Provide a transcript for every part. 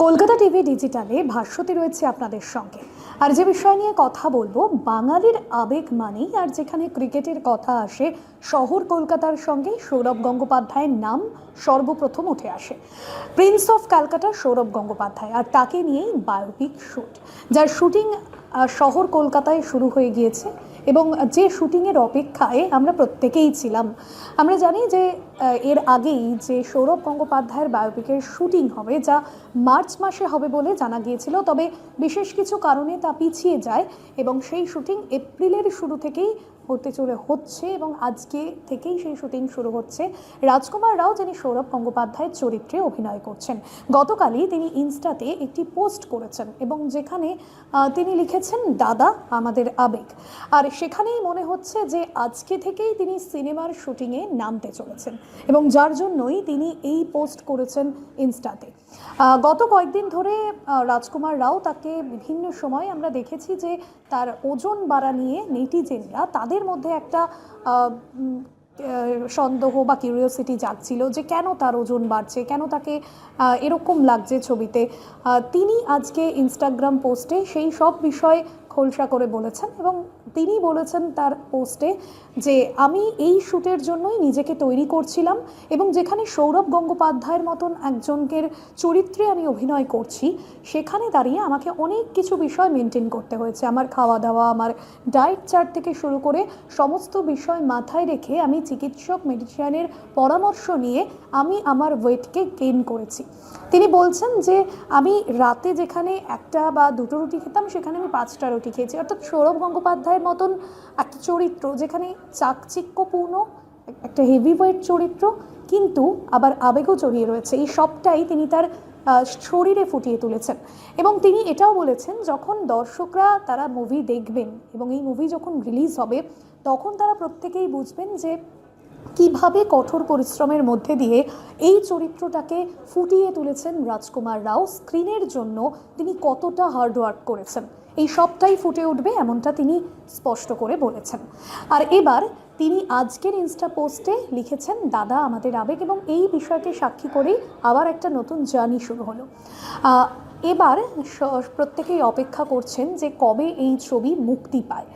Kolkata TV ডিজিটালে ভাষ্যতে রয়েছে আপনাদের সঙ্গে। আর যে বিষয় নিয়ে কথা বলবো, বাঙালির আবেগ মানেই, আর যেখানে ক্রিকেটের কথা আসে শহর কলকাতার সঙ্গে সৌরভ গঙ্গোপাধ্যায়ের নাম সর্বপ্রথম উঠে আসে। প্রিন্স অফ ক্যালকাটা সৌরভ গঙ্গোপাধ্যায়, আর তাকে নিয়েই বায়োপিক শ্যুট, যার শুটিং শহর কলকাতায় শুরু হয়ে গিয়েছে এবং যে শুটিংয়ের অপেক্ষায় আমরা প্রত্যেকেই ছিলাম। আমরা জানি যে এর আগেই যে সৌরভ গঙ্গোপাধ্যায়ের বায়োপিকের শুটিং হবে, যা মার্চ মাসে হবে বলে জানা গিয়েছিল, তবে বিশেষ কিছু কারণে তা পিছিয়ে যায় এবং সেই শুটিং এপ্রিলের শুরু থেকেই হচ্ছে এবং আজকে থেকেই সেই শুটিং শুরু হচ্ছে। রাজকুমার রাও, যিনি সৌরভ গঙ্গোপাধ্যায়ের চরিত্রে অভিনয় করছেন, গতকালই তিনি ইনস্টাতে একটি পোস্ট করেছেন এবং যেখানে তিনি লিখেছেন, দাদা আমাদের আবেগ। আর সেখানেই মনে হচ্ছে যে আজকে থেকেই তিনি সিনেমার শুটিংয়ে নামতে চলেছেন এবং যার জন্যই তিনি এই পোস্ট করেছেন ইনস্টাতে। গত কয়েকদিন ধরে রাজকুমার রাও তাকে বিভিন্ন সময় আমরা দেখেছি যে তার ওজন বাড়া নিয়ে নেটিজেনরা, তাদের মধ্যে একটা সন্দেহ বা কিউরিওসিটি জাগছিল যে কেন তার ওজন বাড়ছে, কেন তাকে এরকম লাগছে ছবিতে। তিনি আজকে ইনস্টাগ্রাম পোস্টে সেই সব বিষয় খোলসা করে বলেছেন এবং তিনি বলেছেন তার পোস্টে যে আমি এই শ্যুটের জন্যই নিজেকে তৈরি করছিলাম এবং যেখানে সৌরভ গঙ্গোপাধ্যায়ের মতন একজনকের চরিত্রে আমি অভিনয় করছি, সেখানে দাঁড়িয়ে আমাকে অনেক কিছু বিষয় মেনটেন করতে হয়েছে। আমার খাওয়া দাওয়া, আমার ডায়েট চার্ট থেকে শুরু করে সমস্ত বিষয় মাথায় রেখে আমি চিকিৎসক মেডিসিয়ানের পরামর্শ নিয়ে আমি আমার ওয়েটকে গেইন করেছি। তিনি বলছেন যে আমি রাতে যেখানে একটা বা দুটো রুটি খেতাম, সেখানে আমি 5টা রুটি খেয়েছি। অর্থাৎ সৌরভ গঙ্গোপাধ্যায়ের মতন একটা চরিত্র, যেখানে চাকচিক্যপূর্ণ একটা হেভি ওয়েট চরিত্র, কিন্তু আবার আবেগও জড়িয়ে রয়েছে, এই সবটাই তিনি তার শরীরে ফুটিয়ে তুলেছেন। এবং তিনি এটাও বলেছেন, যখন দর্শকরা তারা মুভি দেখবেন এবং এই মুভি যখন রিলিজ হবে, তখন তারা প্রত্যেকেই বুঝবেন যে কিভাবে কঠোর পরিশ্রমের মধ্যে দিয়ে এই চরিত্রটাকে ফুটিয়ে তুলেছেন রাজকুমার রাও। স্ক্রিনের জন্য তিনি কতটা হার্ডওয়ার্ক করেছেন, এই সবটাই ফুটে উঠবে, এমনটা তিনি স্পষ্ট করে বলেছেন। আর এবার তিনি আজকের ইনস্টা পোস্টে লিখেছেন, দাদা আমাদের আবেগ, এবং এই বিষয়কে সাক্ষী করেই আবার একটা নতুন জার্নি শুরু হলো। এবার প্রত্যেকেই অপেক্ষা করছেন যে কবে এই ছবি মুক্তি পায়।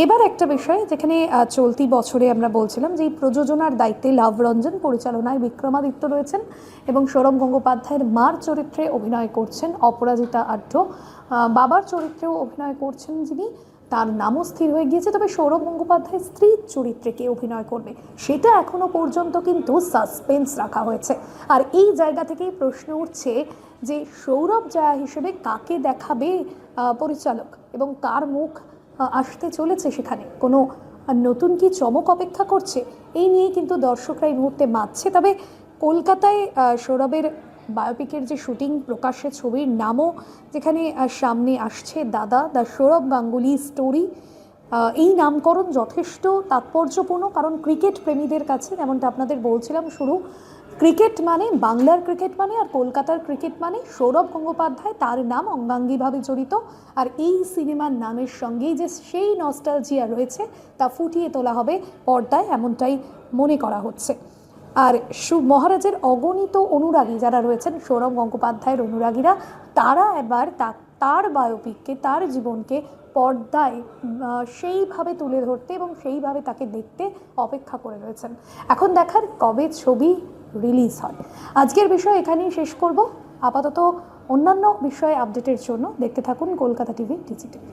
এবার একটা বিষয়, যেখানে চলতি বছরে আমরা বলছিলাম যে এই প্রযোজনার দায়িত্বে লাভ রঞ্জন, পরিচালনায় বিক্রমাদিত্য রয়েছেন এবং সৌরভ গঙ্গোপাধ্যায়ের মার চরিত্রে অভিনয় করছেন অপরাজিতা আঢ্য, বাবার চরিত্রেও অভিনয় করছেন যিনি, তার নামও স্থির হয়ে গিয়েছে। তবে সৌরভ গঙ্গোপাধ্যায়ের স্ত্রীর চরিত্রে কে অভিনয় করবে সেটা এখনো পর্যন্ত কিন্তু সাসপেন্স রাখা হয়েছে। আর এই জায়গা থেকেই প্রশ্ন উঠছে যে সৌরভ জয়া হিসেবে কাকে দেখাবে পরিচালক এবং কার মুখ আসতে চলেছে, সেখানে কোনো নতুন কি চমক অপেক্ষা করছে, এই নিয়েই কিন্তু দর্শকরা এই মুহূর্তে মাতছে। তবে কলকাতায় সৌরভের বায়োপিকের যে শুটিং প্রকাশ্যে, ছবির নামও যেখানে সামনে আসছে, দাদা দ্য সৌরভ গাঙ্গুলি স্টোরি, এই নামকরণ যথেষ্ট তাৎপর্যপূর্ণ, কারণ ক্রিকেট প্রেমীদের কাছে, যেমনটা আপনাদের বলছিলাম শুরু, ক্রিকেট মানে, বাংলার ক্রিকেট মানে আর কলকাতার ক্রিকেট মানে সৌরভ গঙ্গোপাধ্যায়, তার নাম অঙ্গাঙ্গিভাবে জড়িত। আর এই সিনেমার নামের সঙ্গেই যে সেই নস্টালজিয়া রয়েছে, তা ফুটিয়ে তোলা হবে পর্দায়, এমনটাই মনে করা হচ্ছে। আর মহারাজের অগণিত অনুরাগী যারা রয়েছেন, সৌরভ গঙ্গোপাধ্যায়ের অনুরাগীরা, তারা এবার তার বায়োপিককে, তার জীবনকে পর্দায় সেইভাবে তুলে ধরতে এবং সেইভাবে তাকে দেখতে অপেক্ষা করে রয়েছেন। এখন দেখার কবে ছবি রিলিজ হয়। আজকের বিষয় এখানেই শেষ করব। আপাতত অন্যান্য বিষয়ে আপডেটের জন্য দেখতে থাকুন কলকাতা টিভি ডিজিটাল।